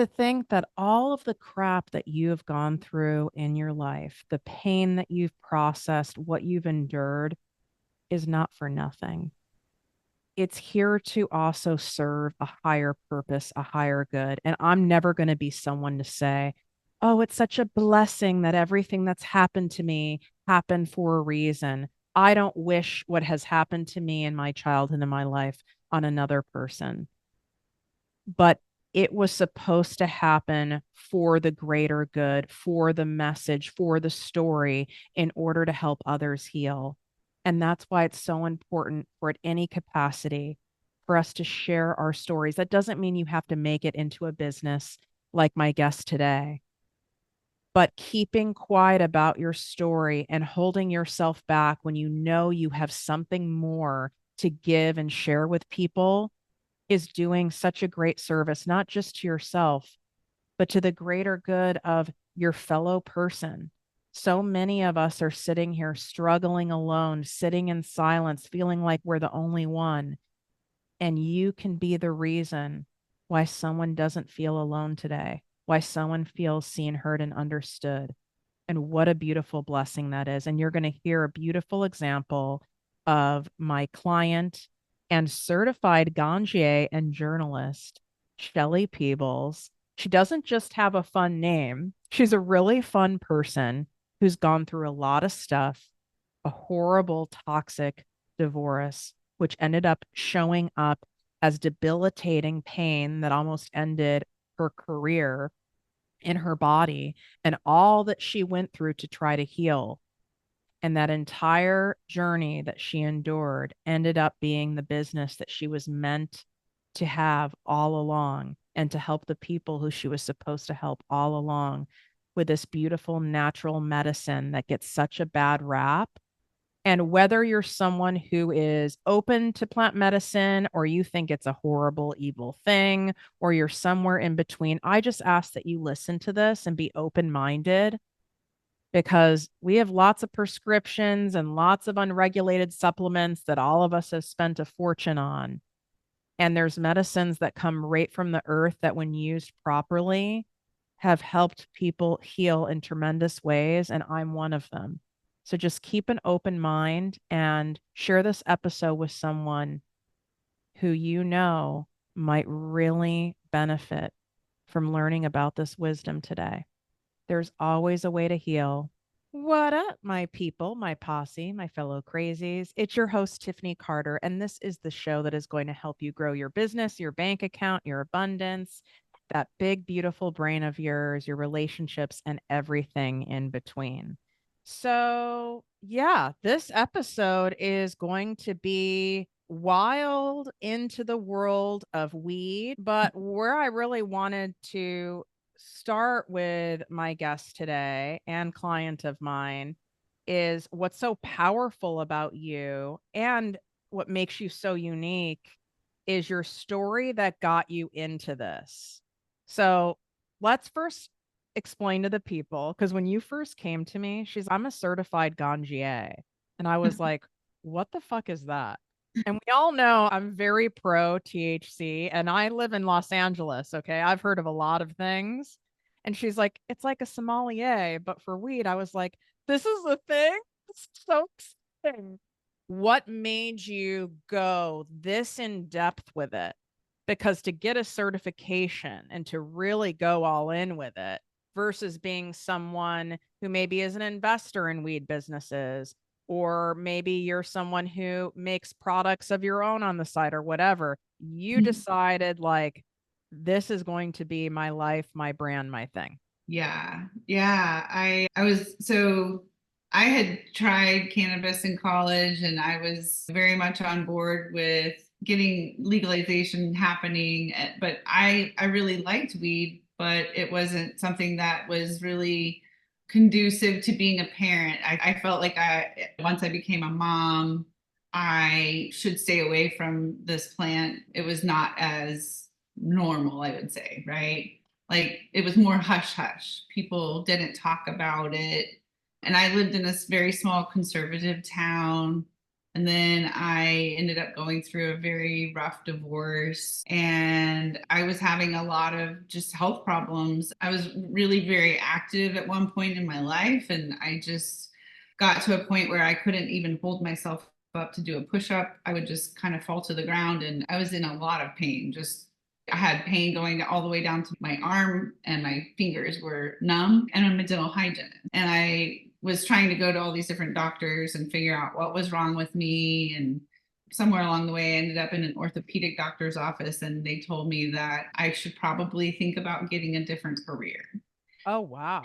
To think that all of the crap that you have gone through in your life, the pain that you've processed, what you've endured is not for nothing. It's here to also serve a higher purpose, a higher good. And I'm never going to be someone to say, oh, it's such a blessing that everything that's happened to me happened for a reason. I don't wish what has happened to me in my childhood and my life on another person, but it was supposed to happen for the greater good, for the message, for the story, in order to help others heal. And that's why it's so important for at any capacity for us to share our stories. That doesn't mean you have to make it into a business like my guest today, but keeping quiet about your story and holding yourself back when you know you have something more to give and share with people is doing such a great service, not just to yourself, but to the greater good of your fellow person. So many of us are sitting here struggling alone, sitting in silence, feeling like we're the only one. And you can be the reason why someone doesn't feel alone today, why someone feels seen, heard, and understood. And what a beautiful blessing that is. And you're going to hear a beautiful example of my client and certified Ganjier and journalist, Shelley Peebles. She doesn't just have a fun name, she's a really fun person who's gone through a lot of stuff, a horrible, toxic divorce, which ended up showing up as debilitating pain that almost ended her career in her body and all that she went through to try to heal. And that entire journey that she endured ended up being the business that she was meant to have all along and to help the people who she was supposed to help all along with this beautiful natural medicine that gets such a bad rap. And whether you're someone who is open to plant medicine or you think it's a horrible, evil thing, or you're somewhere in between, I just ask that you listen to this and be open minded because we have lots of prescriptions and lots of unregulated supplements that all of us have spent a fortune on. And there's medicines that come right from the earth that, when used properly, have helped people heal in tremendous ways. And I'm one of them. So just keep an open mind and share this episode with someone who you know might really benefit from learning about this wisdom today. There's always a way to heal. What up, my people, my posse, my fellow crazies? It's your host, Tiffany Carter, and this is the show that is going to help you grow your business, your bank account, your abundance, that big, beautiful brain of yours, your relationships, and everything in between. So, yeah, this episode is going to be wild into the world of weed, but where I really wanted to start with my guest today and client of mine is what's so powerful about you and what makes you so unique is your story that got you into this. So let's first explain to the people, because when you first came to me, I'm a certified Ganjier. And I was like, what the fuck is that? And we all know I'm very pro THC and I live in Los Angeles. Okay. I've heard of a lot of things. And she's like, it's like a sommelier, but for weed. I was like, this is the thing. It's so exciting. What made you go this in depth with it? Because to get a certification and to really go all in with it versus being someone who maybe is an investor in weed businesses, or maybe you're someone who makes products of your own on the side or whatever, you decided like, this is going to be my life, my brand, my thing. Yeah. Yeah. I was so I had tried cannabis in college and I was very much on board with getting legalization happening. But I really liked weed, but it wasn't something that was really conducive to being a parent. I felt like once I became a mom, I should stay away from this plant. It was not as normal, I would say, right? Like it was more hush hush. People didn't talk about it. And I lived in this very small conservative town. And then I ended up going through a very rough divorce, and I was having a lot of just health problems. I was really very active at one point in my life, and I just got to a point where I couldn't even hold myself up to do a push up. I would just kind of fall to the ground, and I was in a lot of pain. Just I had pain going all the way down to my arm, and my fingers were numb, and I'm a dental hygienist. And I was trying to go to all these different doctors and figure out what was wrong with me. And somewhere along the way, I ended up in an orthopedic doctor's office, and they told me that I should probably think about getting a different career. Oh, wow.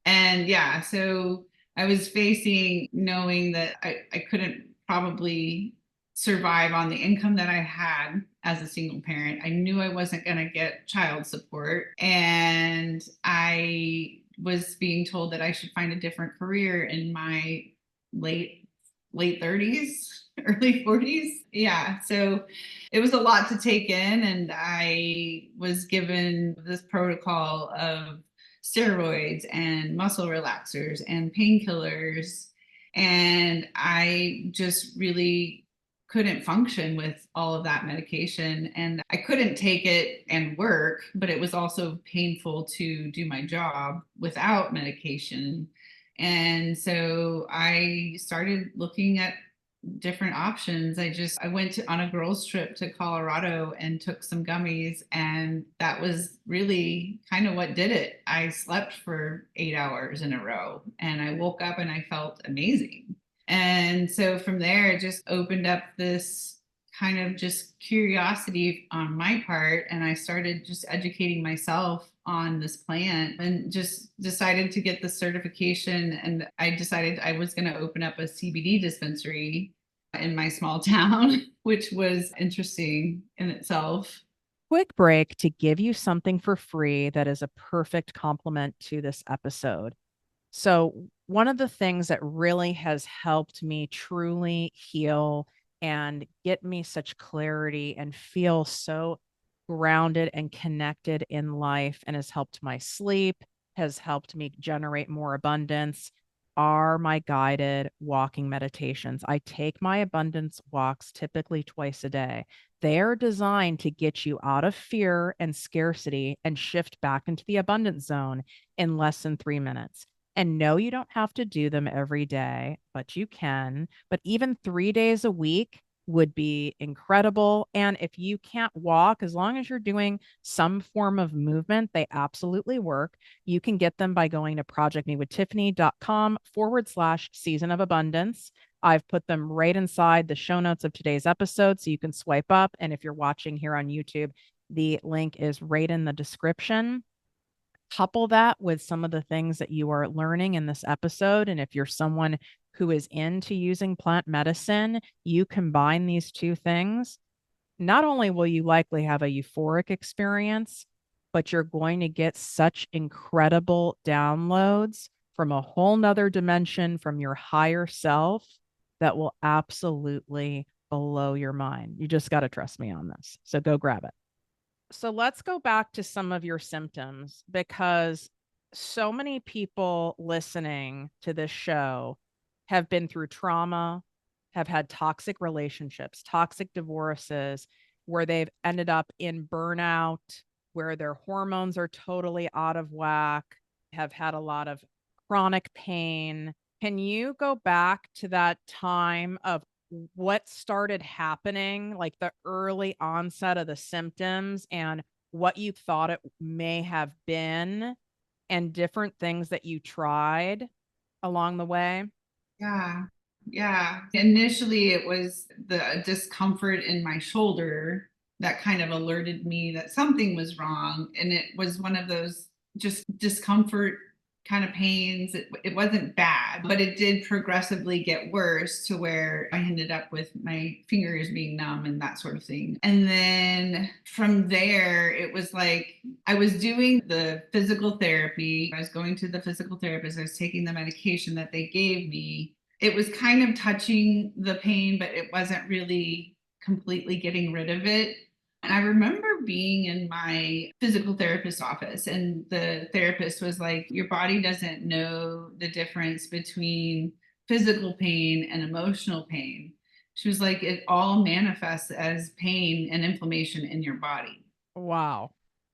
And yeah, so I was facing knowing that I couldn't probably survive on the income that I had as a single parent. I knew I wasn't going to get child support. And I was being told that I should find a different career in my late late 30s, early 40s. Yeah. So it was a lot to take in. And I was given this protocol of steroids and muscle relaxers and painkillers. And I just really couldn't function with all of that medication. And I couldn't take it and work, but it was also painful to do my job without medication. And so I started looking at different options. I went on a girls trip to Colorado and took some gummies, and that was really kind of what did it. I slept for 8 hours in a row, and I woke up and I felt amazing. And so from there it just opened up this kind of just curiosity on my part, and I started just educating myself on this plant and just decided to get the certification. And I decided I was going to open up a CBD dispensary in my small town, which was interesting in itself. Quick break to give you something for free that is a perfect complement to this episode. So, one of the things that really has helped me truly heal and get me such clarity and feel so grounded and connected in life and has helped my sleep, has helped me generate more abundance are my guided walking meditations. I take my abundance walks typically twice a day. They are designed to get you out of fear and scarcity and shift back into the abundance zone in less than 3 minutes. And no, you don't have to do them every day, but you can. But even 3 days a week would be incredible. And if you can't walk, as long as you're doing some form of movement, they absolutely work. You can get them by going to projectmewithtiffany.com/season of abundance. I've put them right inside the show notes of today's episode, so you can swipe up. And if you're watching here on YouTube, the link is right in the description. Couple that with some of the things that you are learning in this episode. And if you're someone who is into using plant medicine, you combine these two things. Not only will you likely have a euphoric experience, but you're going to get such incredible downloads from a whole nother dimension from your higher self that will absolutely blow your mind. You just got to trust me on this. So go grab it. So let's go back to some of your symptoms because so many people listening to this show have been through trauma, have had toxic relationships, toxic divorces, where they've ended up in burnout, where their hormones are totally out of whack, have had a lot of chronic pain. Can you go back to that time of what started happening, like the early onset of the symptoms and what you thought it may have been and different things that you tried along the way? Yeah. Yeah. Initially, it was the discomfort in my shoulder that kind of alerted me that something was wrong. And it was one of those just discomfort kind of pains. It wasn't bad, but it did progressively get worse to where I ended up with my fingers being numb and that sort of thing. And then from there, it was like I was doing the physical therapy. I was going to the physical therapist. I was taking the medication that they gave me. It was kind of touching the pain, but it wasn't really completely getting rid of it. And I remember being in my physical therapist's office, and the therapist was like, your body doesn't know the difference between physical pain and emotional pain. She was like, it all manifests as pain and inflammation in your body. Wow.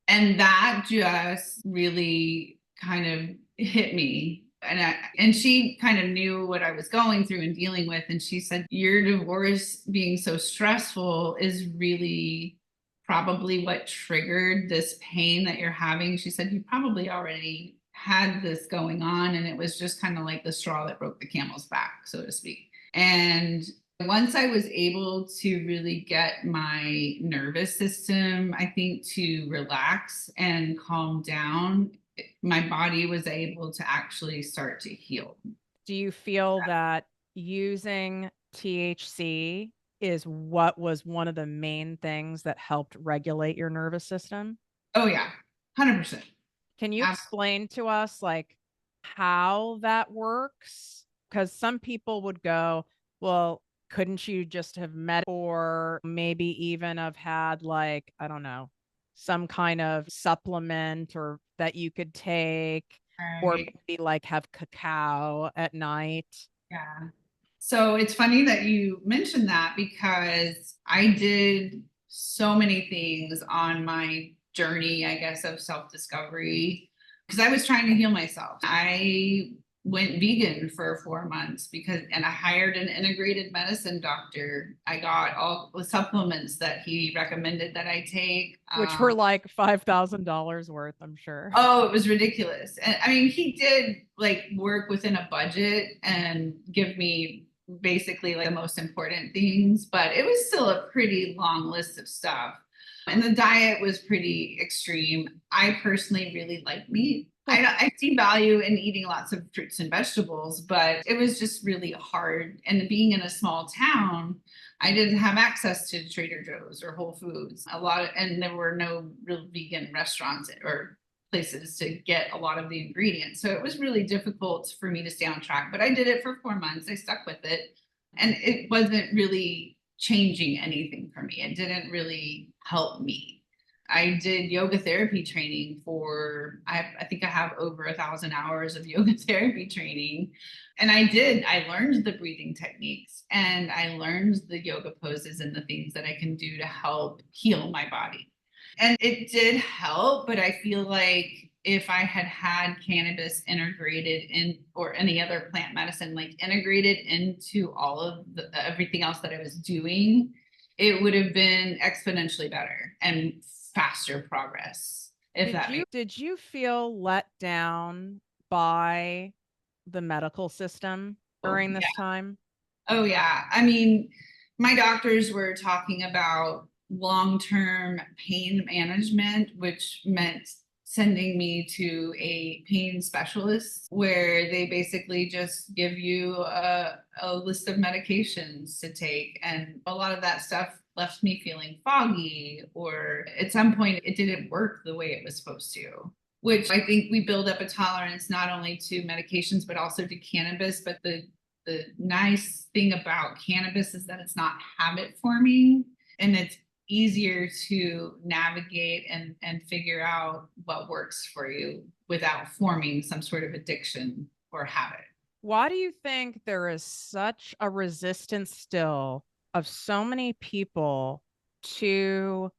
And that just really kind of hit me. And she kind of knew what I was going through and dealing with. And she said, your divorce being so stressful is really probably what triggered this pain that you're having. She said, you probably already had this going on, and it was just kind of like the straw that broke the camel's back, so to speak. And once I was able to really get my nervous system, I think, to relax and calm down, my body was able to actually start to heal. Do you feel that using THC is what was one of the main things that helped regulate your nervous system? Oh, yeah, 100%. Can you Absolutely. explain to us like how that works? Because some people would go, well, couldn't you just have met or maybe even have had like, I don't know, some kind of supplement or that you could take or Right. maybe like have cacao at night? Yeah. So it's funny that you mentioned that because I did so many things on my journey, I guess, of self discovery because I was trying to heal myself. I went vegan for 4 months because, and I hired an integrated medicine doctor. I got all the supplements that he recommended that I take. Which were like $5,000 worth, I'm sure. Oh, it was ridiculous. And I mean, he did like work within a budget and give me basically like the most important things, but it was still a pretty long list of stuff. And the diet was pretty extreme. I personally really like meat. I see value in eating lots of fruits and vegetables, but it was just really hard. And being in a small town, I didn't have access to Trader Joe's or Whole Foods. And there were no real vegan restaurants or places to get a lot of the ingredients. So it was really difficult for me to stay on track. But I did it for 4 months. I stuck with it. And it wasn't really changing anything for me. It didn't really help me. I did yoga therapy training for, I think I have over 1,000 hours of yoga therapy training. And I learned the breathing techniques and I learned the yoga poses and the things that I can do to help heal my body. And it did help, but I feel like if I had had cannabis integrated in, or any other plant medicine, like integrated into all of everything else that I was doing, it would have been exponentially better and faster progress. If that makes Did you feel let down by the medical system sense. during this time? Oh, yeah. I mean, my doctors were talking about long-term pain management, which meant sending me to a pain specialist where they basically just give you a list of medications to take. And a lot of that stuff left me feeling foggy, or at some point, it didn't work the way it was supposed to. Which I think we build up a tolerance not only to medications, but also to cannabis. But the nice thing about cannabis is that it's not habit forming and it's easier to navigate and figure out what works for you without forming some sort of addiction or habit. Why do you think there is such a resistance still of so many people to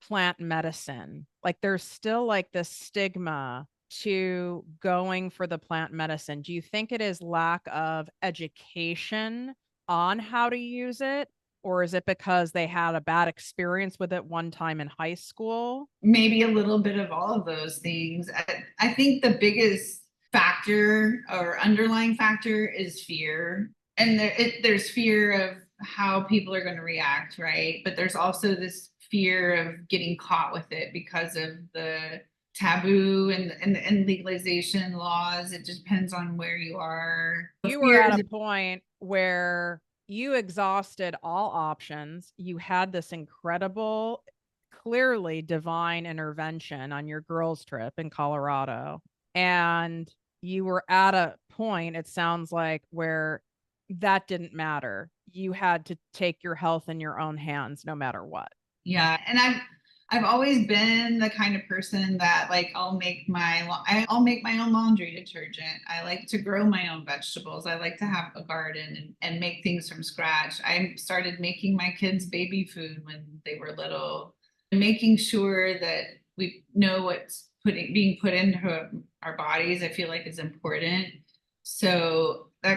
plant medicine? Like there's still like this stigma to going for the plant medicine. Do you think it is lack of education on how to use it? Or is it because they had a bad experience with it one time in high school? Maybe a little bit of all of those things. I think the biggest factor or underlying factor is fear. And there's fear of how people are going to react, right? But there's also this fear of getting caught with it because of the taboo and legalization laws. It just depends on where you are. You were at Fears. a point where you exhausted all options. You had this incredible, clearly divine intervention on your girls' trip in Colorado. And you were at a point, it sounds like, where that didn't matter. You had to take your health in your own hands no matter what. Yeah. And I've always been the kind of person that like I'll make my own laundry detergent. I like to grow my own vegetables. I like to have a garden and make things from scratch. I started making my kids baby food when they were little, making sure that we know what's being put into our bodies. I feel like is important. So I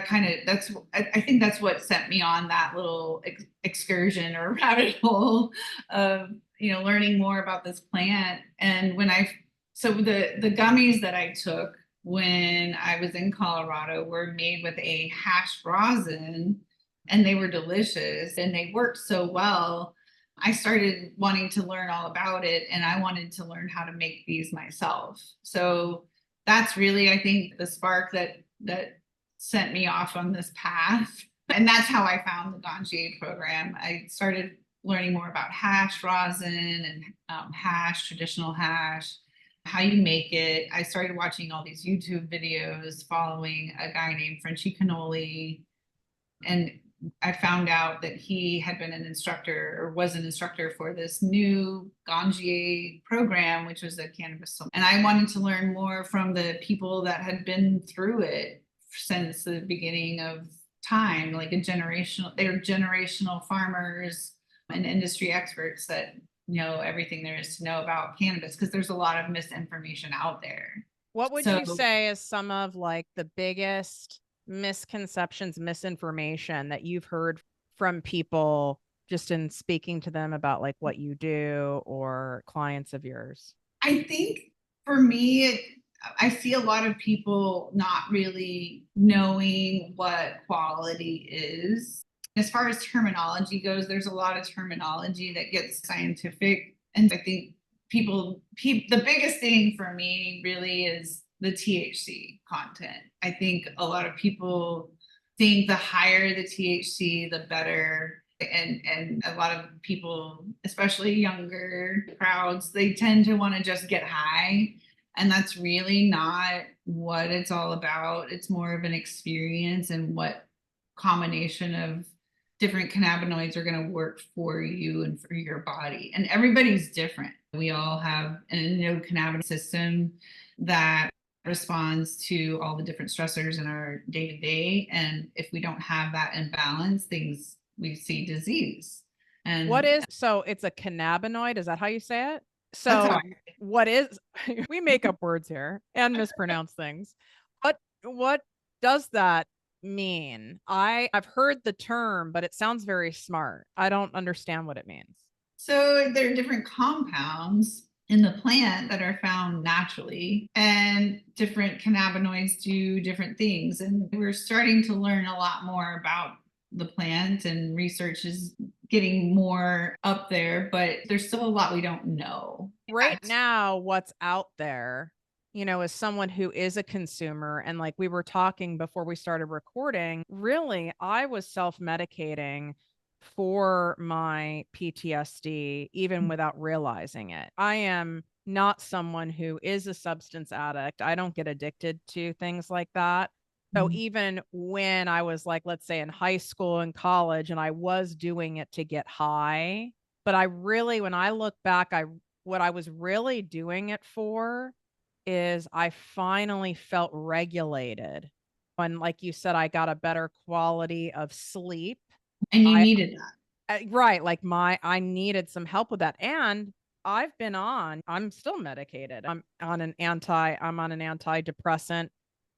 think that's what sent me on that little excursion or rabbit hole of learning more about this plant. And the gummies that I took when I was in Colorado were made with a hash rosin, and they were delicious and they worked so well. I started wanting to learn all about it, and I wanted to learn how to make these myself. So that's really, I think, the spark that sent me off on this path. And that's how I found the Ganjier program. I started learning more about hash rosin and traditional hash, how you make it. I started watching all these YouTube videos, following a guy named Frenchy Cannoli, and I found out that he had been an instructor or was an instructor for this new Ganjier program, which was a cannabis. And I wanted to learn more from the people that had been through it since the beginning of time, like they're generational farmers and industry experts that know everything there is to know about cannabis, because there's a lot of misinformation out there. What would So you say is some of like the biggest misconceptions, misinformation that you've heard from people just in speaking to them about like what you do or clients of yours? I think for me, I see a lot of people not really knowing what quality is. As far as terminology goes, there's a lot of terminology that gets scientific. And I think the biggest thing for me really is the THC content. I think a lot of people think the higher the THC, the better. And a lot of people, especially younger crowds, they tend to want to just get high, and that's really not what it's all about. It's more of an experience and what combination of different cannabinoids are going to work for you and for your body. And everybody's different. We all have an endocannabinoid system that responds to all the different stressors in our day to day. And if we don't have that in balance, we see disease. And So it's a cannabinoid? Is that how you say it? that's how So what is, we make up words here and mispronounce things. What does that mean? I've heard the term, but it sounds very smart. I don't understand what it means. So there are different compounds in the plant that are found naturally, and different cannabinoids do different things. And we're starting to learn a lot more about the plant, and research is getting more up there, but there's still a lot we don't know. Right now, what's out there, as someone who is a consumer, and like we were talking before we started recording, really, I was self-medicating for my PTSD, even without realizing it. I am not someone who is a substance addict. I don't get addicted to things like that. So even when I was like, let's say in high school and college, and I was doing it to get high, but I really, when I look back, what I was really doing it for is I finally felt regulated. And like you said, I got a better quality of sleep. And you I needed that. right, like I needed some help with that. And I'm still medicated. I'm on an antidepressant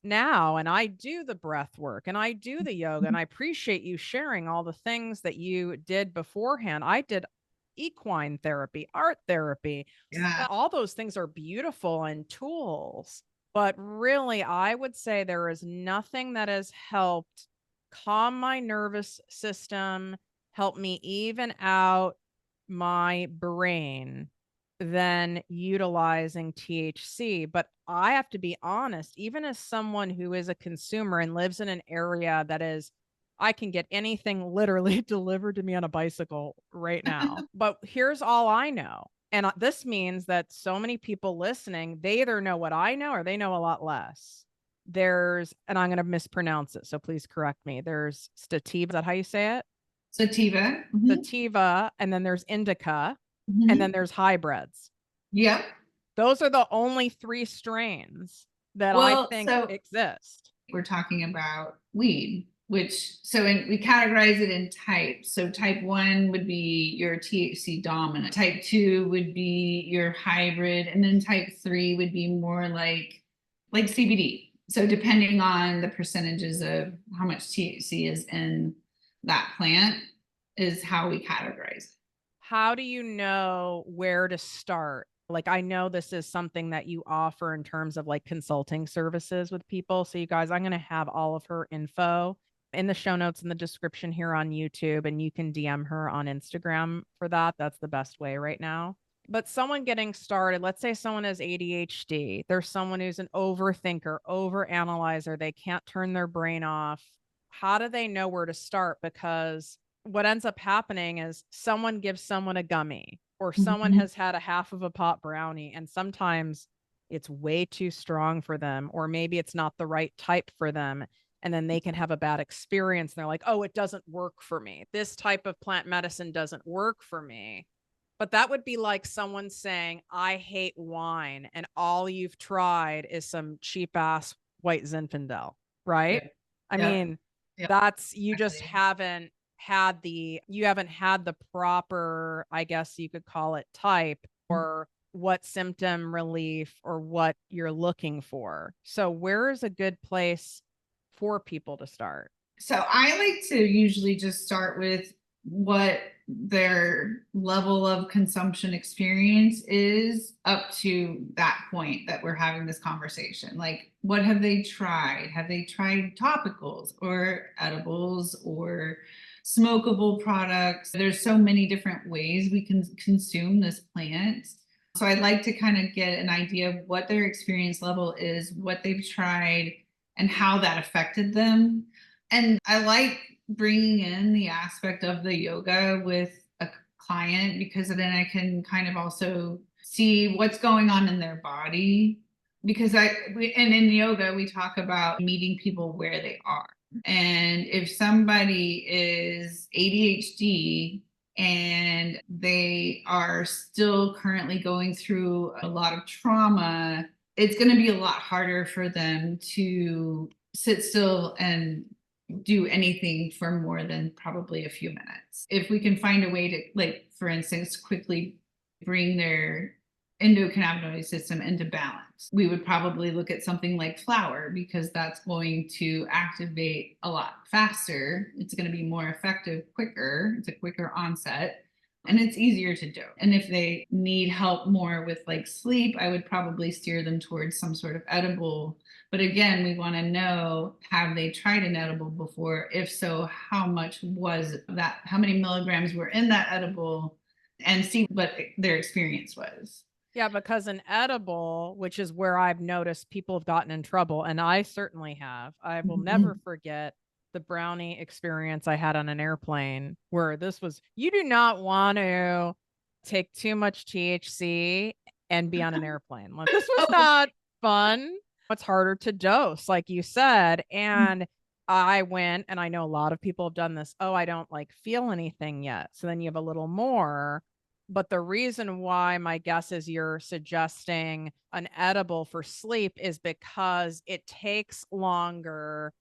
now, and I do the breath work and I do the yoga, and I appreciate you sharing all the things that you did beforehand. I did equine therapy, art therapy. Yeah. All those things are beautiful and tools. But really, I would say there is nothing that has helped calm my nervous system, help me even out my brain than utilizing THC. But I have to be honest, even as someone who is a consumer and lives in an area that is, I can get anything literally delivered to me on a bicycle right now. But here's all I know. And this means that so many people listening, they either know what I know or they know a lot less. And I'm going to mispronounce it, so please correct me. There's sativa. Is that how you say it? Sativa. Sativa. And then there's indica. And then Mhm. there's hybrids. Yep. Those are the only three strains that I Well, think so exist. we're talking about weed, which we categorize it in types. So type 1 would be your THC dominant. Type 2 would be your hybrid, and then type 3 would be more like CBD. So depending on the percentages of how much THC is in that plant is how we categorize it. How do you know where to start? Like, I know this is something that you offer in terms of like consulting services with people. So, you guys, I'm going to have all of her info in the show notes in the description here on YouTube, and you can DM her on Instagram for that. That's the best way right now. But someone getting started, let's say someone has ADHD, there's someone who's an overthinker, overanalyzer, they can't turn their brain off. How do they know where to start? Because what ends up happening is someone gives someone a gummy, or someone Mhm. has had a half of a pot brownie, and sometimes it's way too strong for them, or maybe it's not the right type for them. And then they can have a bad experience. And they're like, oh, it doesn't work for me. This type of plant medicine doesn't work for me. But that would be like someone saying, I hate wine, and all you've tried is some cheap ass white Zinfandel, right? Yep. I Yep. mean, Yep. that's you just Exactly. haven't had the proper, I guess you could call it, type or what symptom relief or what you're looking for. So where is a good place for people to start? So I like to usually just start with what their level of consumption experience is up to that point that we're having this conversation. Like, what have they tried? Have they tried topicals or edibles or smokable products? There's so many different ways we can consume this plant. So I'd like to kind of get an idea of what their experience level is, what they've tried, and how that affected them. And I like bringing in the aspect of the yoga with a client because then I can kind of also see what's going on in their body. Because and in yoga, we talk about meeting people where they are. And if somebody is ADHD and they are still currently going through a lot of trauma, it's going to be a lot harder for them to sit still and do anything for more than probably a few minutes. If we can find a way to, like, for instance, quickly bring their endocannabinoid system into balance, we would probably look at something like flour because that's going to activate a lot faster. It's going to be more effective quicker. It's a quicker onset and it's easier to do. And if they need help more with like sleep, I would probably steer them towards some sort of edible. But again, we want to know, have they tried an edible before? If so, how much was that? How many milligrams were in that edible? And see what their experience was. Yeah, because an edible, which is where I've noticed people have gotten in trouble, and I certainly have. I will never Mhm. forget the brownie experience I had on an airplane where this was, you do not want to take too much THC and be on an airplane. Like, this was Oh, not fun. It's harder to dose, like you said. And I went, and I know a lot of people have done this. Oh, I don't like feel anything yet. So then you have a little more. But the reason why my guess is you're suggesting an edible for sleep is because it takes longer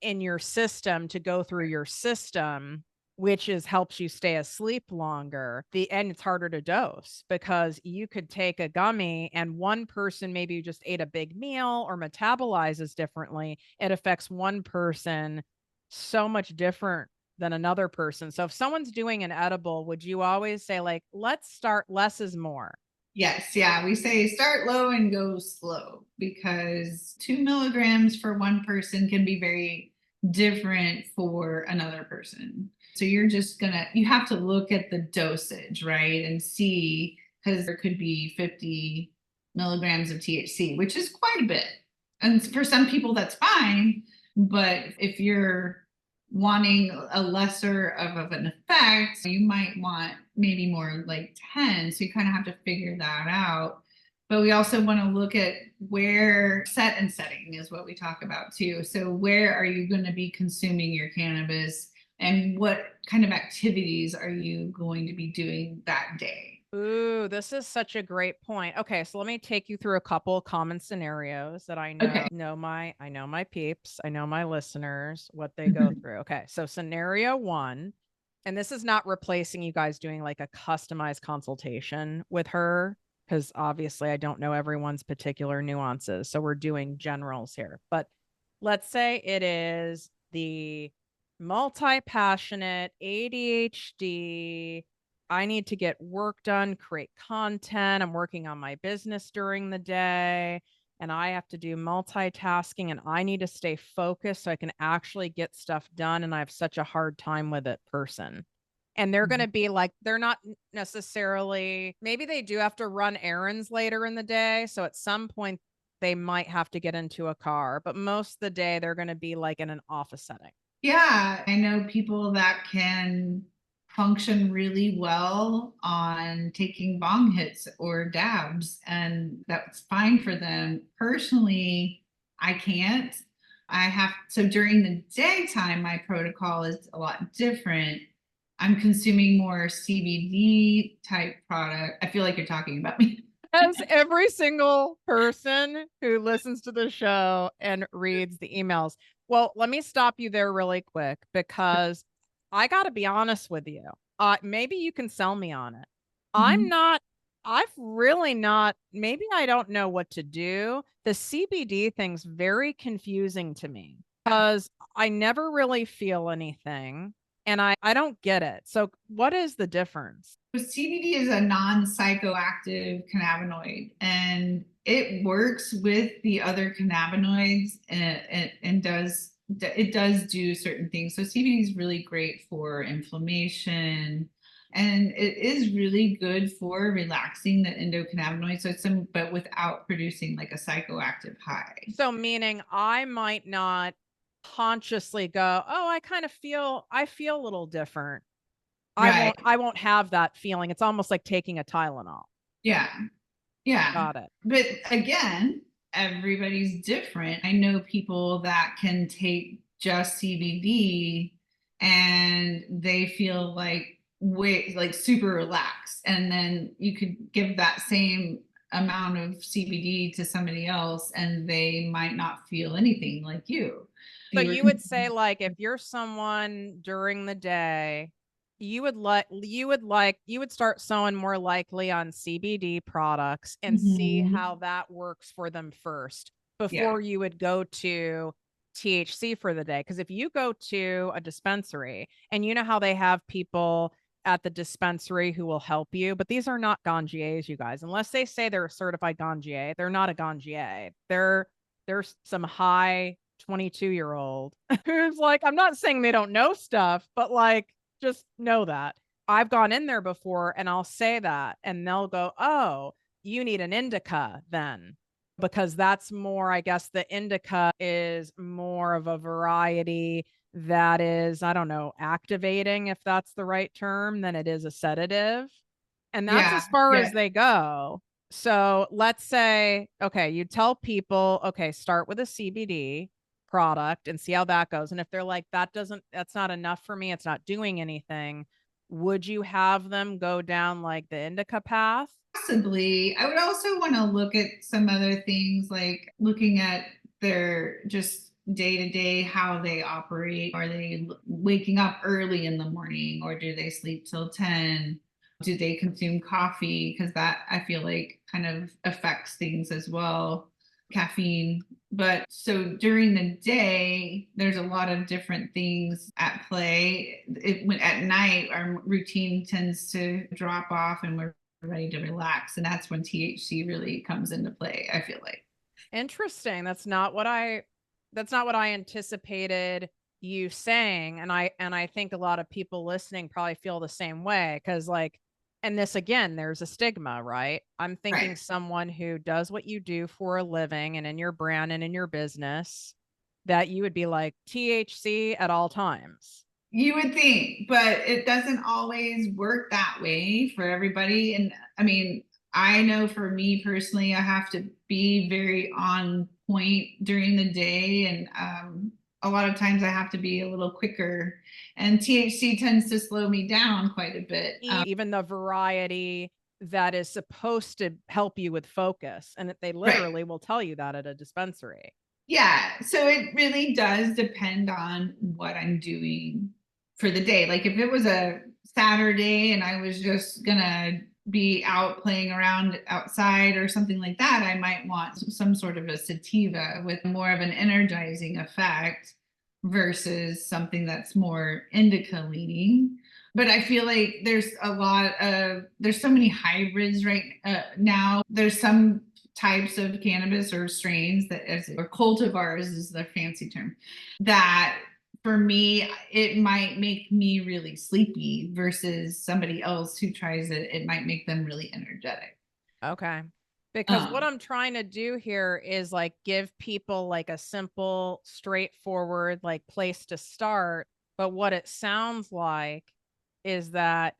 in your system to go through your system, which is helps you stay asleep longer. And it's harder to dose because you could take a gummy and one person maybe just ate a big meal or metabolizes differently. It affects one person so much different than another person. So if someone's doing an edible, would you always say, like, let's start less is more? yes, yeah. We say start low and go slow because 2 milligrams for one person can be very different for another person. So you have to look at the dosage, right? And see, because there could be 50 milligrams of THC, which is quite a bit. And for some people, that's fine. But if you're wanting a lesser of an effect, you might want maybe more like 10. So you kind of have to figure that out. But we also want to look at where set and setting is what we talk about too. So where are you going to be consuming your cannabis and what kind of activities are you going to be doing that day? Ooh, this is such a great point. Okay, so let me take you through a couple of common scenarios that Okay. I know my peeps, I know my listeners, what they go through. Okay, so scenario 1, and this is not replacing you guys doing like a customized consultation with her because obviously I don't know everyone's particular nuances. So we're doing generals here. But let's say it is the multi-passionate ADHD. I need to get work done, create content. I'm working on my business during the day and I have to do multitasking and I need to stay focused so I can actually get stuff done. And I have such a hard time with it person. And they're going to be like, they're not necessarily, maybe they do have to run errands later in the day. So at some point, they might have to get into a car, but most of the day, they're going to be like in an office setting. Yeah, I know people that can function really well on taking bong hits or dabs, and that's fine for them. Personally, I can't. I have, so during the daytime, my protocol is a lot different. I'm consuming more CBD type product. I feel like you're talking about me. As every single person who listens to the show and reads the emails. Well, let me stop you there really quick because I got to be honest with you. Maybe you can sell me on it. I'm Mhm. not, I've really not, maybe I don't know what to do. The CBD thing's very confusing to me because I never really feel anything and I don't get it. So, what is the difference? CBD is a non psychoactive cannabinoid and it works with the other cannabinoids and does do certain things. So CBD is really great for inflammation and it is really good for relaxing the endocannabinoids. So it's some, but without producing like a psychoactive high. So meaning I might not consciously go, "Oh, I feel a little different." Right. I won't have that feeling. It's almost like taking a Tylenol. Yeah. Yeah. Got it. But again, everybody's different. I know people that can take just CBD and they feel like way like super relaxed. And then you could give that same amount of CBD to somebody else and they might not feel anything like you. So You were you would say like if you're someone during the day, you would start sowing more likely on CBD products and see Mhm. how that works for them first Yeah. before you would go to THC for the day. Because if you go to a dispensary and you know how they have people at the dispensary who will help you, but these are not Ganjiers, you guys. Unless they say they're a certified Ganjier, they're not a Ganjier. There's some high 22-year-old who's like, I'm not saying they don't know stuff, but like, just know that. I've gone in there before and I'll say that, and they'll go, "Oh, you need an indica then." Because that's more, I guess, the indica is more of a variety that is, I don't know, activating, if that's the right term, than it is a sedative. And that's Yeah. as far Yeah. as they go. So let's say, okay, you tell people, okay, start with a CBD product and see how that goes. And if they're like, that's not enough for me, it's not doing anything, would you have them go down like the indica path? Possibly. I would also want to look at some other things like looking at their just day to day, how they operate. Are they waking up early in the morning or do they sleep till 10? Do they consume coffee? Because that I feel like kind of affects things as well. Caffeine. But so during the day, there's a lot of different things at play. At night, our routine tends to drop off and we're ready to relax. And that's when THC really comes into play, I feel like. Interesting. That's not what I anticipated you saying. And I think a lot of people listening probably feel the same way because like and this again, there's a stigma, right? I'm Right. thinking someone who does what you do for a living and in your brand and in your business that you would be like THC at all times. You would think, but it doesn't always work that way for everybody. And I mean, I know for me personally, I have to be very on point during the day. And a lot of times I have to be a little quicker. And THC tends to slow me down quite a bit. Even the variety that is supposed to help you with focus. And they Right. literally will tell you that at a dispensary. Yeah. So it really does depend on what I'm doing for the day. Like if it was a Saturday and I was just gonna be out playing around outside or something like that, I might want some sort of a sativa with more of an energizing effect versus something that's more indica leaning. But I feel like there's so many hybrids right now. There's some types of cannabis or strains or cultivars is the fancy term, that for me it might make me really sleepy versus somebody else who tries it, it might make them really energetic. Okay. Because what um I'm trying to do here is like give people like a simple, straightforward, like place to start. But what it sounds like is that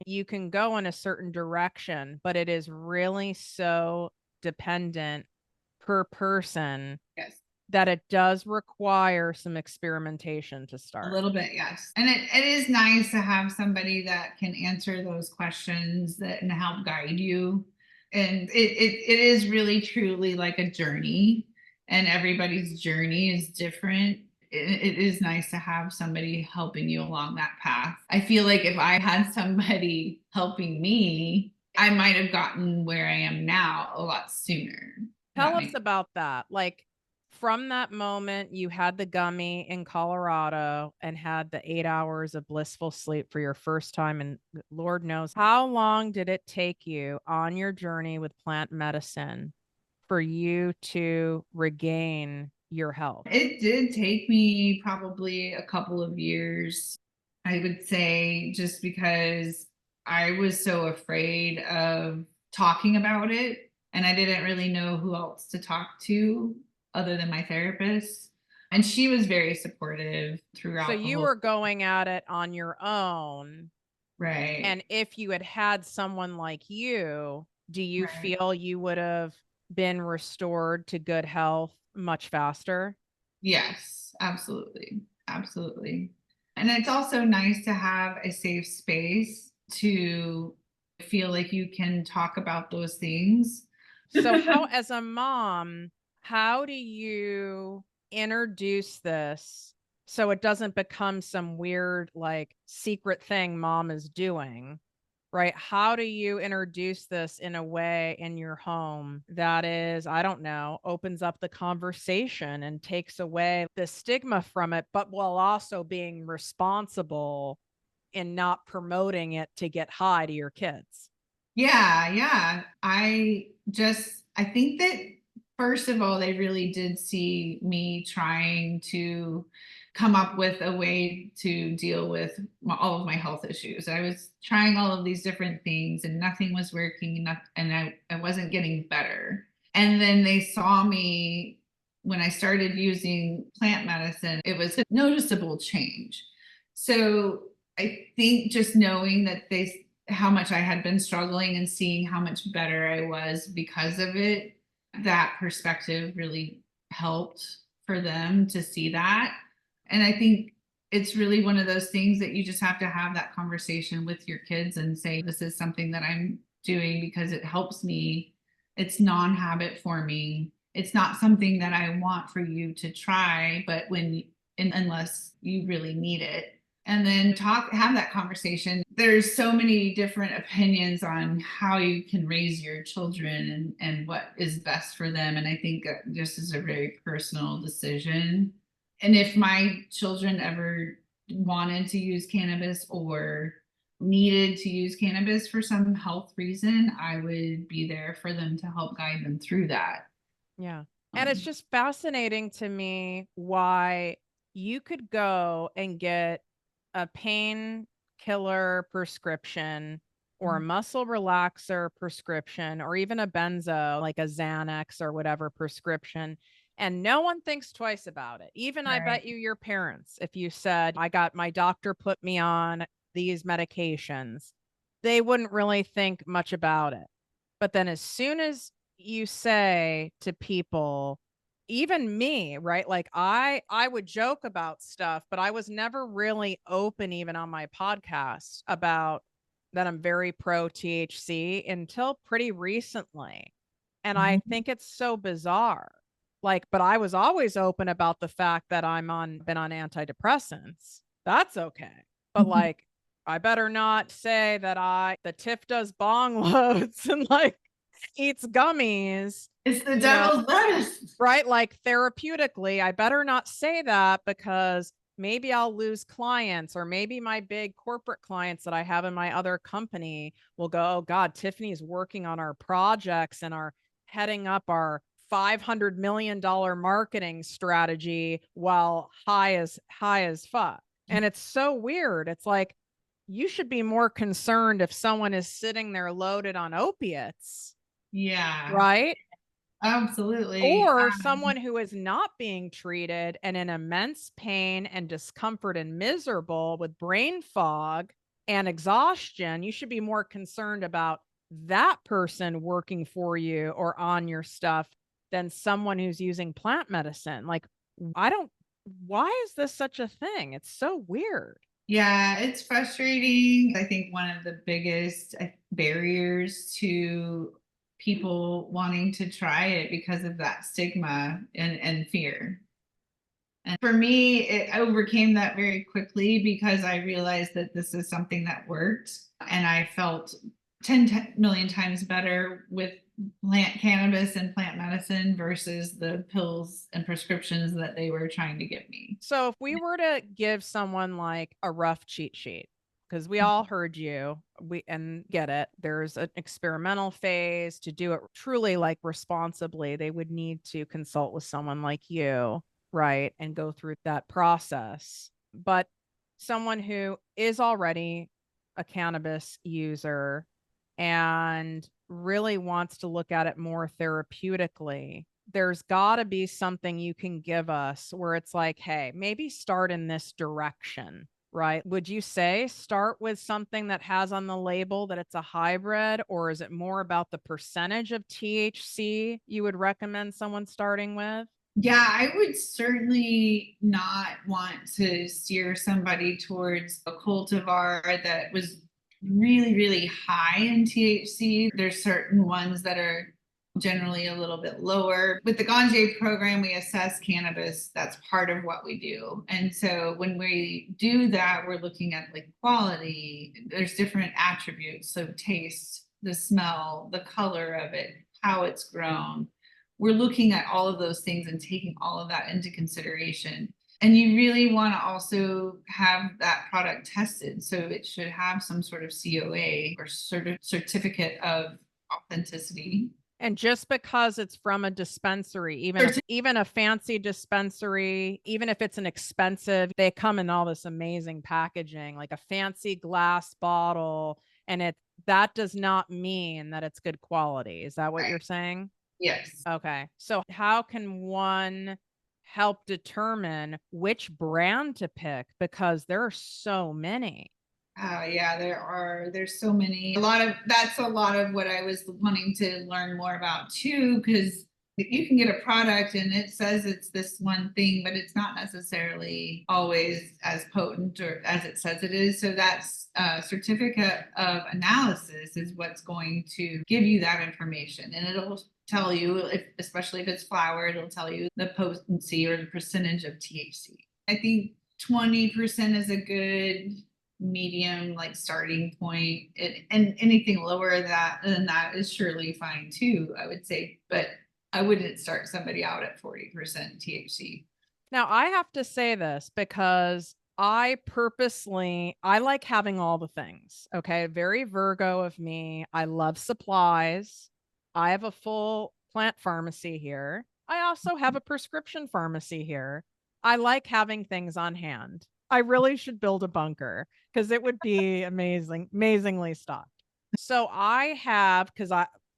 you can go in a certain direction, but it is really so dependent per person yes, that it does require some experimentation to a start. little bit, yes. And it is nice to have somebody that can answer those questions that and help guide you. And it is really truly like a journey, and everybody's journey is different. It is nice to have somebody helping you along that path. I feel like if I had somebody helping me, I might have gotten where I am now a lot sooner. Tell That us makes about that. Like from that moment you had the gummy in Colorado and had the 8 hours of blissful sleep for your first time. And Lord knows how long did it take you on your journey with plant medicine for you to regain your health? It did take me probably a couple of years, I would say, just because I was so afraid of talking about it. And I didn't really know who else to talk to other than my therapist. And she was very supportive So throughout the you whole. were going at it on your own. Right. And if you had had someone like you, do you Right. feel you would have been restored to good health much faster? Yes, absolutely. Absolutely. And it's also nice to have a safe space to feel like you can talk about those things. So, how, as a mom, how do you introduce this so it doesn't become some weird, like, secret thing mom is doing? Right? How do you introduce this in a way in your home that is, I don't know, opens up the conversation and takes away the stigma from it, but while also being responsible in not promoting it to get high to your kids? Yeah, yeah. I think that first of all, they really did see me trying to come up with a way to deal with all of my health issues. I was trying all of these different things and nothing was working enough, and I wasn't getting better. And then they saw me when I started using plant medicine, it was a noticeable change. So I think just knowing that how much I had been struggling and seeing how much better I was because of it, that perspective really helped for them to see that. And I think it's really one of those things that you just have to have that conversation with your kids and say, this is something that I'm doing because it helps me. It's non habit forming. It's not something that I want for you to try, but unless you really need it, and then have that conversation. There's so many different opinions on how you can raise your children and what is best for them, and I think this is a very personal decision. And if my children ever wanted to use cannabis or needed to use cannabis for some health reason, I would be there for them to help guide them through that. Yeah. And it's um, just fascinating to me why you could go and get a painkiller prescription or a muscle relaxer prescription or even a benzo, like a Xanax or whatever prescription, and no one thinks twice about it. Even I right. bet you your parents, if you said, I got my doctor put me on these medications, they wouldn't really think much about it. But then as soon as you say to people, even me, right? Like I would joke about stuff, but I was never really open even on my podcast about that I'm very pro THC until pretty recently. And I Mhm. think it's so bizarre. Like, but I was always open about the fact that been on antidepressants. That's okay. But like, I better not say that the Tiff does bong loads and like eats gummies, It's the you know, devil's lettuce. right? Like therapeutically, I better not say that because maybe I'll lose clients, or maybe my big corporate clients that I have in my other company will go, oh God, Tiffany's working on our projects and are heading up our $500 million marketing strategy while high as fuck. And it's so weird. It's like, you should be more concerned if someone is sitting there loaded on opiates, Yeah, right? absolutely. Or someone who is not being treated and in immense pain and discomfort and miserable with brain fog and exhaustion. You should be more concerned about that person working for you or on your stuff than someone who's using plant medicine. Like, I don't, why is this such a thing? It's so weird. Yeah, it's frustrating. I think one of the biggest barriers to people wanting to try it because of that stigma and fear. And for me, it overcame that very quickly because I realized that this is something that worked. And I felt 10 million times better with plant cannabis and plant medicine versus the pills and prescriptions that they were trying to give me. So if we were to give someone like a rough cheat sheet, because we all heard you, we and get it, there's an experimental phase to do it truly like responsibly. They would need to consult with someone like you, right? And go through that process. But someone who is already a cannabis user and really wants to look at it more therapeutically, there's got to be something you can give us where it's like, hey, maybe start in this direction, right? Would you say start with something that has on the label that it's a hybrid, or is it more about the percentage of THC you would recommend someone starting with? Yeah, I would certainly not want to steer somebody towards a cultivar that was really, really high in THC. There's certain ones that are generally a little bit lower. With the Ganjier program, we assess cannabis. That's part of what we do. And so when we do that, we're looking at like quality. There's different attributes. So taste, the smell, the color of it, how it's grown. We're looking at all of those things and taking all of that into consideration. And you really want to also have that product tested. So it should have some sort of COA or certificate of authenticity. And just because it's from a dispensary, even a fancy dispensary, even if it's an expensive, they come in all this amazing packaging, like a fancy glass bottle, and that does not mean that it's good quality. Is that what Right. you're saying? Yes. Okay. So how can one help determine which brand to pick? Because there are so many. Yeah, there's so many. That's a lot of what I was wanting to learn more about too, because you can get a product and it says it's this one thing, but it's not necessarily always as potent or as it says it is. So that's certificate of analysis is what's going to give you that information, and it'll tell you if, especially if it's flower, it'll tell you the potency or the percentage of THC. I think 20% is a good medium like starting point, and anything lower than that is surely fine too, I would say, but I wouldn't start somebody out at 40% THC. Now, I have to say this because I like having all the things. Okay. Very Virgo of me. I love supplies. I have a full plant pharmacy here. I also have a prescription pharmacy here. I like having things on hand. I really should build a bunker because it would be amazingly stocked. So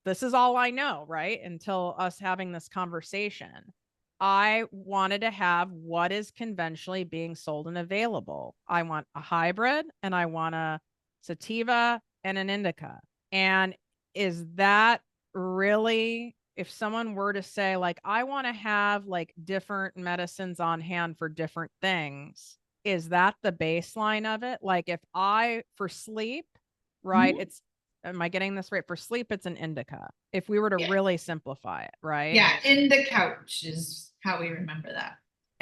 this is all I know, right? Until us having this conversation. I wanted to have what is conventionally being sold and available. I want a hybrid and I want a sativa and an indica. And is that really, if someone were to say, like, I want to have like different medicines on hand for different things, is that the baseline of it? Like, if I, for sleep, right? Mhm. Am I getting this right? For sleep, it's an indica. If we were to Yeah. really simplify it, right? Yeah. In the couch is how we remember that.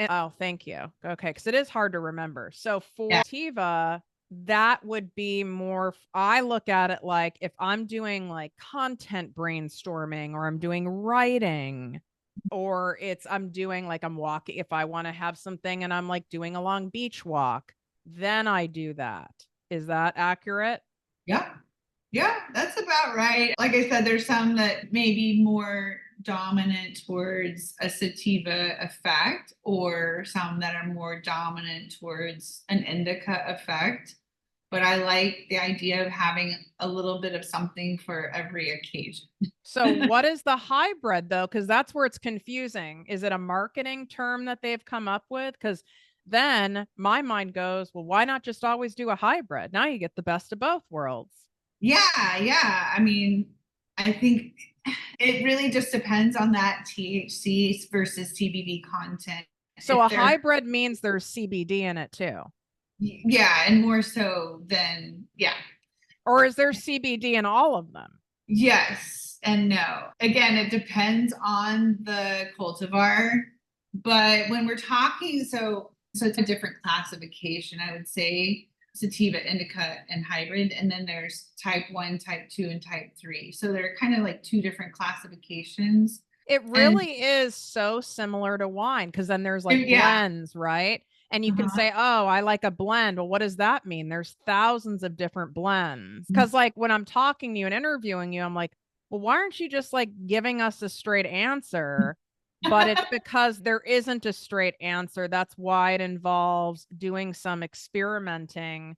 Oh, thank you. Okay, because it is hard to remember. So for Yeah. sativa, that would be more, I look at it like if I'm doing like content brainstorming or I'm doing writing, or I'm doing like I'm walking, if I want to have something and I'm like doing a long beach walk, then I do that. Is that accurate? Yeah. Yeah, that's about right. Like I said, there's some that may be more dominant towards a sativa effect, or some that are more dominant towards an indica effect. But I like the idea of having a little bit of something for every occasion. So what is the hybrid though? Because that's where it's confusing. Is it a marketing term that they've come up with? Because then my mind goes, well, why not just always do a hybrid? Now you get the best of both worlds. Yeah, yeah. I mean, I think it really just depends on that THC versus CBD content. So a If they're, hybrid means there's CBD in it too. yeah, and more so than, yeah. Or is there CBD in all of them? Yes and no. Again, it depends on the cultivar, but when we're talking, so it's a different classification, I would say sativa, indica, and hybrid, and then there's type 1, type 2, and type 3. So they're kind of like two different classifications. It And really is so similar to wine because then there's like yeah, blends, right? And you can uh-huh. say, oh, I like a blend. Well, what does that mean? There's thousands of different blends. Because, like, when I'm talking to you and interviewing you, I'm like, well, why aren't you just like giving us a straight answer? But it's because there isn't a straight answer. That's why it involves doing some experimenting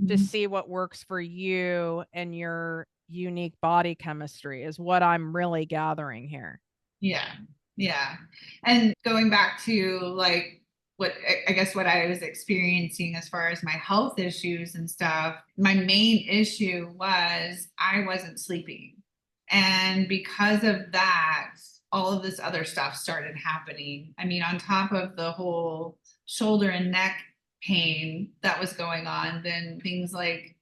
to Mhm. see what works for you and your unique body chemistry, is what I'm really gathering here. Yeah. Yeah. And going back to like what I guess what I was experiencing as far as my health issues and stuff, my main issue was I wasn't sleeping. And because of that, all of this other stuff started happening. I mean, on top of the whole shoulder and neck pain that was going on, then things like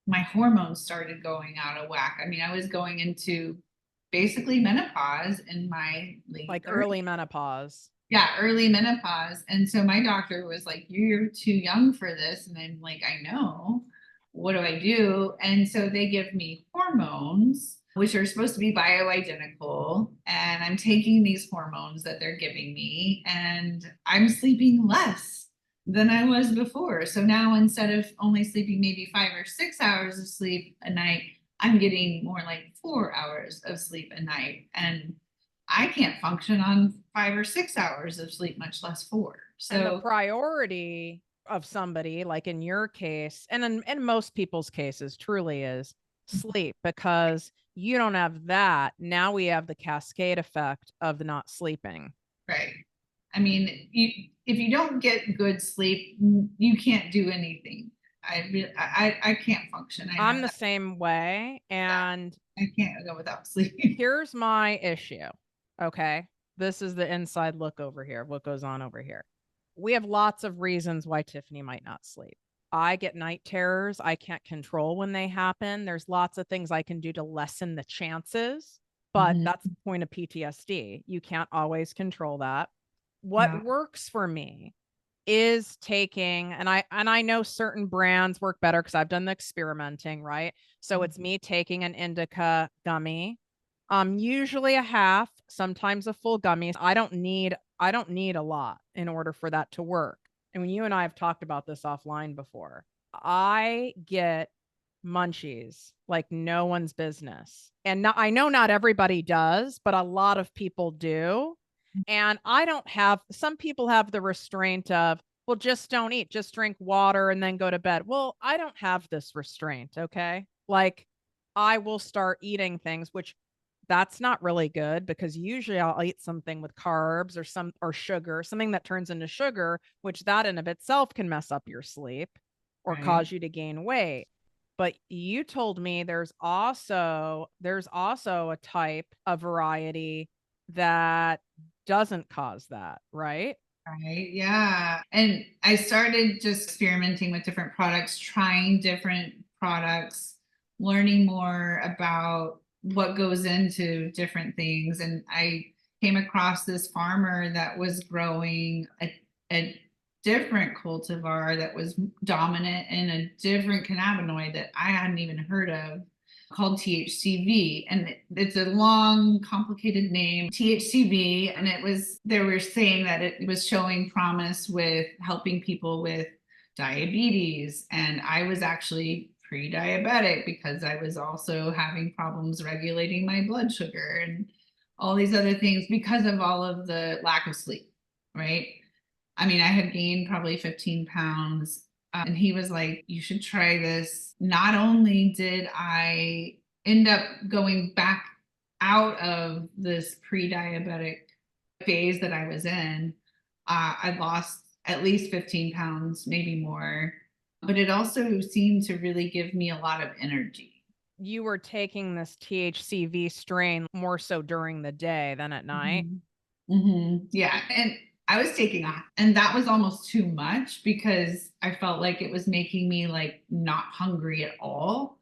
my hormones started going out of whack. I mean, I was going into basically menopause in my late Like 30s. early menopause. Yeah, early menopause. And so my doctor was like, you're too young for this. And I'm like, I know. What do I do? And so they give me hormones, which are supposed to be bioidentical. And I'm taking these hormones that they're giving me, and I'm sleeping less than I was before. So now instead of only sleeping maybe 5 or 6 hours of sleep a night, I'm getting more like 4 hours of sleep a night. And I can't function on 5 or 6 hours of sleep, much less four. And the So, priority of somebody, like in your case, and in most people's cases, truly is sleep, because you don't have that. Now we have the cascade effect of the not sleeping. right. I mean, if you don't get good sleep, you can't do anything. I can't function. I know I'm the that. same way. And I can't go without sleep. here's my issue. Okay. This is the inside look over here, what goes on over here. We have lots of reasons why Tiffany might not sleep. I get night terrors. I can't control when they happen. There's lots of things I can do to lessen the chances, but Mhm. that's the point of PTSD. You can't always control that. What Yeah. works for me is taking, and I know certain brands work better because I've done the experimenting, right? So it's me taking an indica gummy, usually a half, sometimes a full gummy. I don't need a lot in order for that to work. And when you and I have talked about this offline before, I get munchies like no one's business. And not, I know not everybody does, but a lot of people do. And I don't have, some people have the restraint of, well, just don't eat, just drink water and then go to bed. Well, I don't have this restraint. Okay. Like I will start eating things, which that's not really good because usually I'll eat something with carbs or sugar, something that turns into sugar, which that in of itself can mess up your sleep or Right. cause you to gain weight. But you told me there's also a type of variety that doesn't cause that, right? Right. Yeah. And I started just experimenting with different products, trying different products learning more about what goes into different things. And I came across this farmer that was growing a different cultivar that was dominant in a different cannabinoid that I hadn't even heard of, called THCV. And it's a long, complicated name, THCV. And they were saying that it was showing promise with helping people with diabetes. And I was actually pre diabetic because I was also having problems regulating my blood sugar and all these other things because of all of the lack of sleep, right? I mean, I had gained probably 15 pounds. And he was like, you should try this. Not only did I end up going back out of this pre diabetic phase that I was in, I lost at least 15 pounds, maybe more. But it also seemed to really give me a lot of energy. You were taking this THCV strain more so during the day than at night. Mm-hmm. Mm-hmm. Yeah. And I was taking off, and that was almost too much because I felt like it was making me like not hungry at all.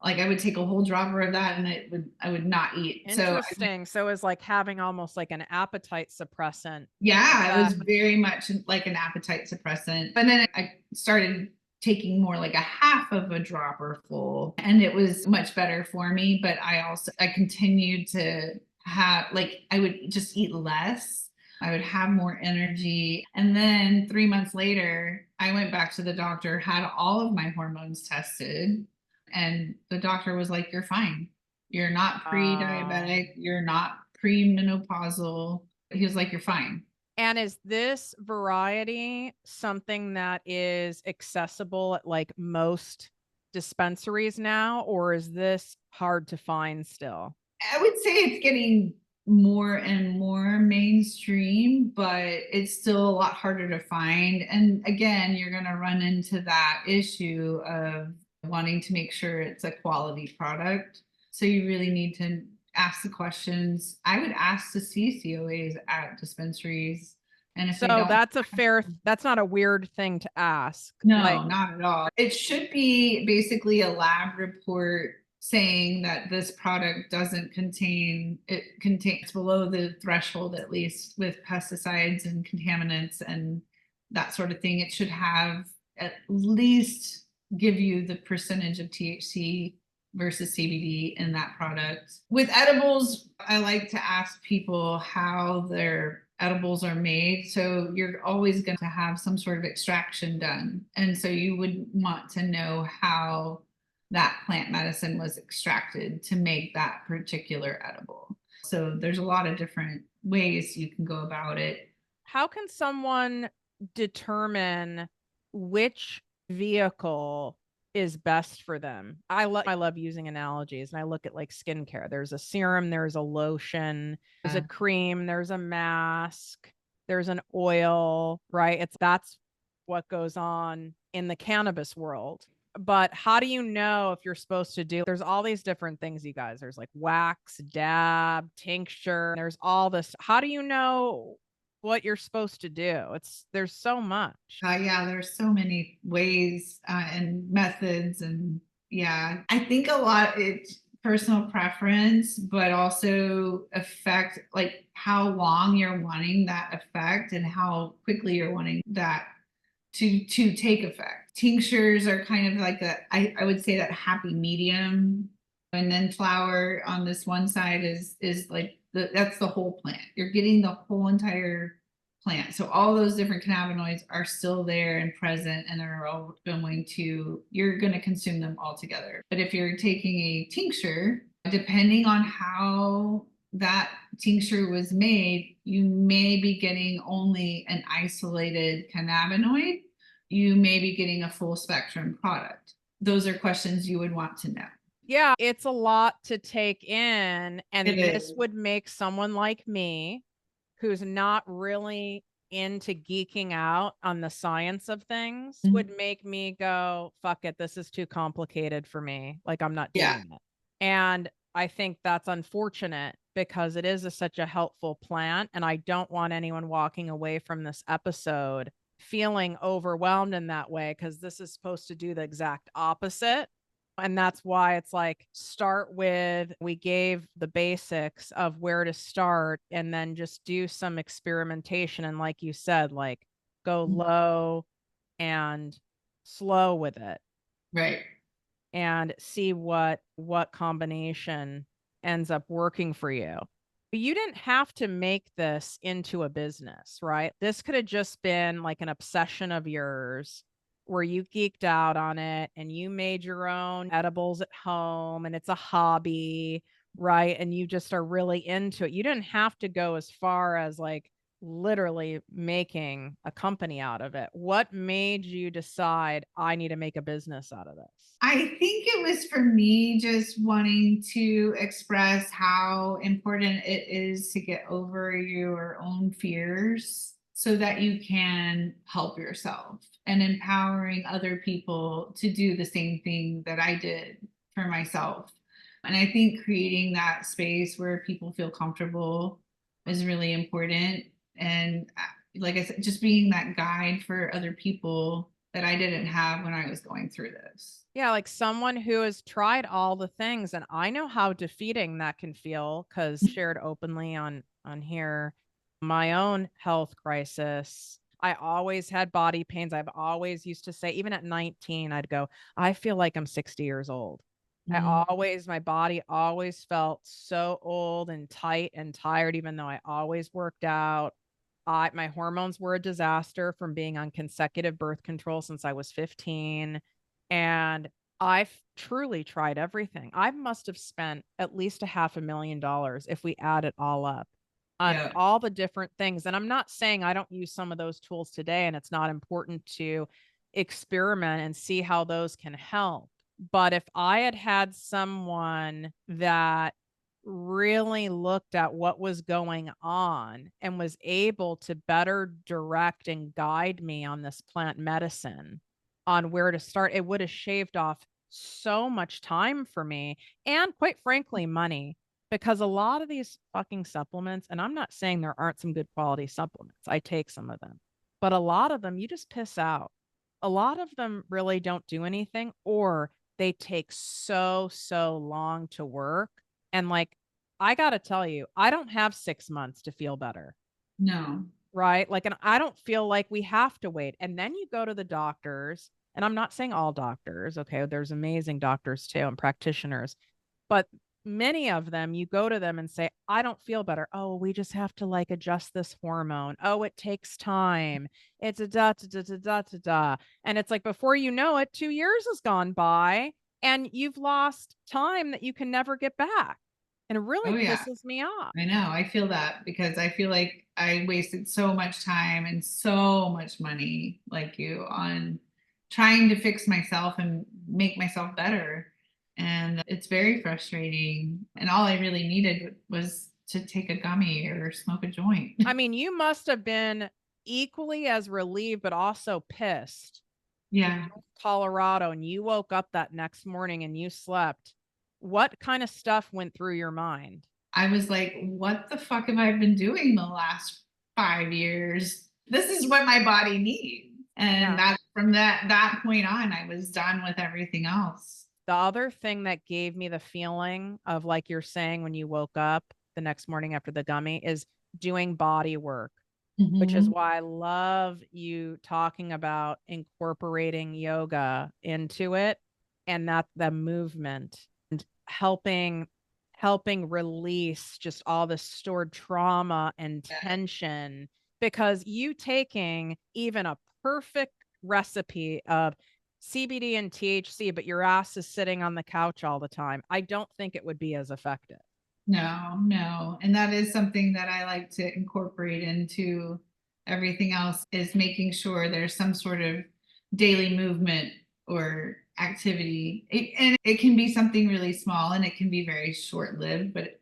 Like I would take a whole dropper of that and I would not eat. So Interesting. So it's like having almost like an appetite suppressant yeah, it was effect. very much like an appetite suppressant. But then I started taking more like a half of a dropper full, and it was much better for me. But I continued to have, like, I would just eat less. I would have more energy. And then 3 months later, I went back to the doctor, had all of my hormones tested, and the doctor was like, "You're fine. You're not pre-diabetic. You're not premenopausal." He was like, "You're fine." And is this variety something that is accessible at like most dispensaries now, or is this hard to find still? I would say it's getting more and more mainstream, but it's still a lot harder to find. And again, you're going to run into that issue of wanting to make sure it's a quality product. So you really need to ask the questions. I would ask to see COAs at dispensaries. And if they So don't, that's not a weird thing to ask. Like, no, not at all. It should be basically a lab report saying that this product doesn't contain, it contains below the threshold, at least with pesticides and contaminants and that sort of thing. It should have at least give you the percentage of THC versus CBD in that product. With edibles, I like to ask people how their edibles are made. So you're always going to have some sort of extraction done. And so you would want to know how that plant medicine was extracted to make that particular edible. So there's a lot of different ways you can go about it. how can someone determine which vehicle is best for them? I love using analogies, and I look at like skincare. There's a serum, there's a lotion, there's a cream, there's a mask, there's an oil, right? That's what goes on in the cannabis world. But how do you know if you're supposed to do? There's all these different things, you guys. There's like wax, dab, tincture. There's all this. How do you know what you're supposed to do? There's so much. Yeah, there's so many ways and methods, and yeah, I think a lot it's personal preference, but also affect like how long you're wanting that effect and how quickly you're wanting that to take effect. Tinctures are kind of like I would say that happy medium, and then flower on this one side is like that's the whole plant. You're getting the whole entire plant. So all those different cannabinoids are still there and present, and they're all you're going to consume them all together. But if you're taking a tincture, depending on how that tincture was made, you may be getting only an isolated cannabinoid. You may be getting a full spectrum product. Those are questions you would want to know. Yeah, it's a lot to take in. It And this is. would make someone like me, who's not really into geeking out on the science of things, would make me go, fuck it, this is too complicated for me. Like, I'm not Yeah. doing it. And I think that's unfortunate because it is such a helpful plant. And I don't want anyone walking away from this episode feeling overwhelmed in that way, because this is supposed to do the exact opposite And that's why it's like, start with, we gave the basics of where to start and then just do some experimentation. And like you said, like go low and slow with it Right. and see what combination ends up working for you. But you didn't have to make this into a business, right? This could have just been like an obsession of yours where you geeked out on it and you made your own edibles at home and it's a hobby, right? And you just are really into it. You didn't have to go as far as like literally making a company out of it. What made you decide I need to make a business out of this? I think it was for me just wanting to express how important it is to get over your own fears so that you can help yourself, and empowering other people to do the same thing that I did for myself. And I think creating that space where people feel comfortable is really important. And like I said, just being that guide for other people that I didn't have when I was going through this. Yeah, like someone who has tried all the things, and I know how defeating that can feel because shared openly on here my own health crisis. I always had body pains. I've always used to say, even at 19, I'd go, I feel like I'm 60 years old. I Mm. always, my body always felt so old and tight and tired, even though I always worked out. My hormones were a disaster from being on consecutive birth control since I was 15. And I've truly tried everything. I must have spent at least a $500,000 if we add it all up on Yeah. all the different things. And I'm not saying I don't use some of those tools today and it's not important to experiment and see how those can help. But if I had had someone that really looked at what was going on and was able to better direct and guide me on this plant medicine, on where to start, it would have shaved off so much time for me and, quite frankly, money. Because a lot of these fucking supplements, and I'm not saying there aren't some good quality supplements, I take some of them, but a lot of them you just piss out. A lot of them really don't do anything, or they take so long to work. And like, I got to tell you, I don't have 6 months to feel better. No. Right? Like, and I don't feel like we have to wait. And then you go to the doctors, and I'm not saying all doctors, okay? There's amazing doctors too and practitioners, but many of them, you go to them and say, I don't feel better. Oh, we just have to like adjust this hormone. Oh, it takes time. It's a da da da da da da da. And it's like before you know it, 2 years has gone by and you've lost time that you can never get back. And it really Oh, yeah. pisses me off. I know. I feel that because I feel like I wasted so much time and so much money, like you, on trying to fix myself and make myself better. And it's very frustrating. And all I really needed was to take a gummy or smoke a joint. I mean, you must have been equally as relieved, but also pissed when Yeah. you were in Colorado and you woke up that next morning and you slept. What kind of stuff went through your mind? I was like, what the fuck have I been doing the last 5 years? This is what my body needs. And Yeah. that from that point on, I was done with everything else. The other thing that gave me the feeling of like you're saying when you woke up the next morning after the gummy is doing body work, which is Mhm. why I love you talking about incorporating yoga into it and that the movement and helping release just all the stored trauma and tension, because you taking even a perfect recipe of CBD and THC but your ass is sitting on the couch all the time, I don't think it would be as effective. No, no. And that is something that I like to incorporate into everything else, is making sure there's some sort of daily movement or activity. And it can be something really small and it can be very short lived, but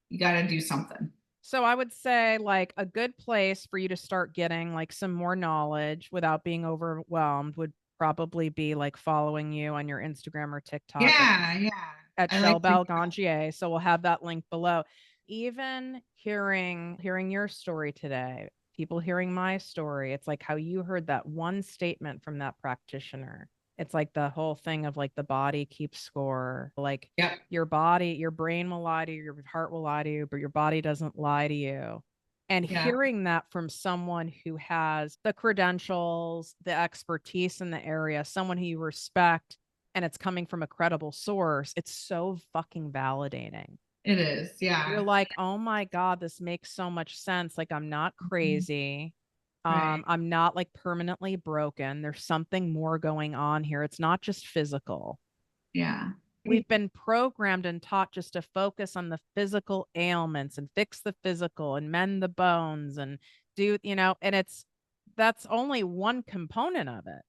you got to do something. So I would say like a good place for you to start getting like some more knowledge without being overwhelmed would probably be like following you on your Instagram or TikTok Yeah, yeah. at I like to, Shellbell Ganjier. So we'll have that link below. Even hearing your story today, people hearing my story, it's like how you heard that one statement from that practitioner It's like the whole thing of like the body keeps score. Like Yep. your body, your brain will lie to you, your heart will lie to you, but your body doesn't lie to you. And Yeah, hearing that from someone who has the credentials, the expertise in the area, someone who you respect, and it's coming from a credible source, it's so fucking validating. it is. You're Yeah. like, oh my God, this makes so much sense. Like, I'm not Mhm. crazy. Right. I'm not like permanently broken. There's something more going on here. It's not just physical. Yeah. We've been programmed and taught just to focus on the physical ailments and fix the physical and mend the bones and do, and that's only one component of it.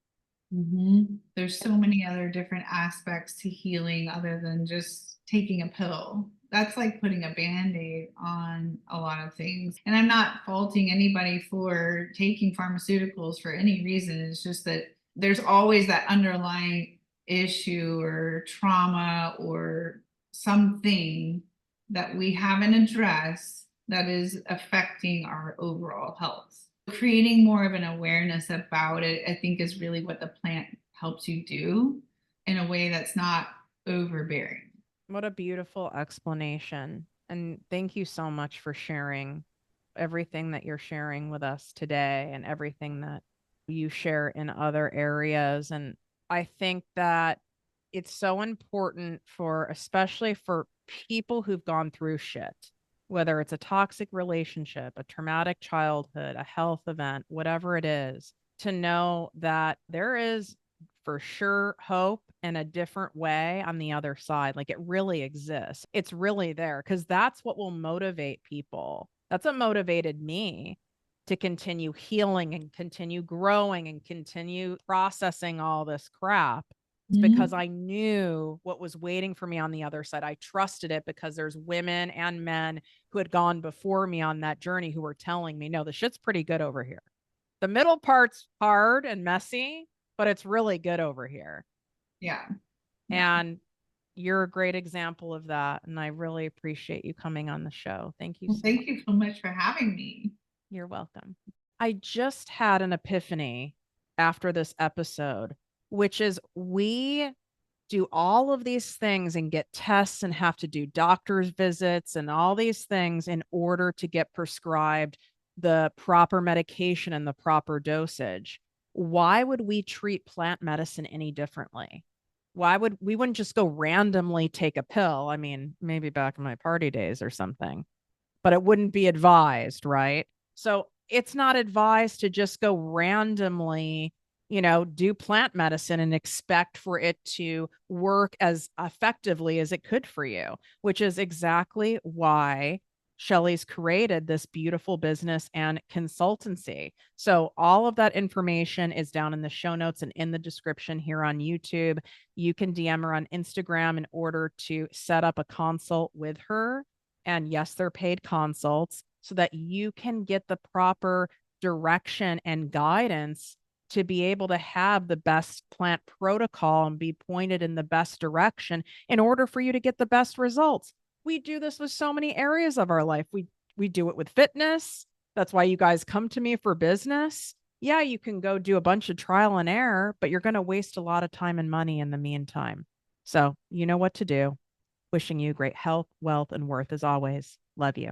There's so many other different aspects to healing other than just taking a pill. That's like putting a band-aid on a lot of things. And I'm not faulting anybody for taking pharmaceuticals for any reason. It's just that there's always that underlying issue or trauma or something that we haven't addressed that is affecting our overall health. Creating more of an awareness about it, I think, is really what the plant helps you do in a way that's not overbearing. What a beautiful explanation. And thank you so much for sharing everything that you're sharing with us today and everything that you share in other areas. And I think that it's so important for, especially for people who've gone through shit, whether it's a toxic relationship, a traumatic childhood, a health event, whatever it is, to know that there is for sure hope and a different way on the other side. Like it really exists. It's really there because that's what will motivate people. That's what motivated me to continue healing and continue growing and continue processing all this crap. It's because Mhm. I knew what was waiting for me on the other side. I trusted it because there's women and men who had gone before me on that journey who were telling me, no, the shit's pretty good over here. The middle part's hard and messy, but it's really good over here. Yeah. Yeah. And you're a great example of that. And I really appreciate you coming on the show. Thank you Well, so much. thank you so much for having me. You're welcome. I just had an epiphany after this episode, which is we do all of these things and get tests and have to do doctor's visits and all these things in order to get prescribed the proper medication and the proper dosage. Why would we treat plant medicine any differently? Why would we wouldn't just go randomly take a pill? I mean, maybe back in my party days or something, but it wouldn't be advised, right? So it's not advised to just go randomly, do plant medicine and expect for it to work as effectively as it could for you, which is exactly why Shelley's created this beautiful business and consultancy. So all of that information is down in the show notes and in the description here on YouTube. You can DM her on Instagram in order to set up a consult with her. And yes, they're paid consults so that you can get the proper direction and guidance to be able to have the best plant protocol and be pointed in the best direction in order for you to get the best results. We do this with so many areas of our life. We do it with fitness. That's why you guys come to me for business. Yeah, you can go do a bunch of trial and error, but you're going to waste a lot of time and money in the meantime. So, you know what to do. Wishing you great health, wealth, and worth as always. Love you.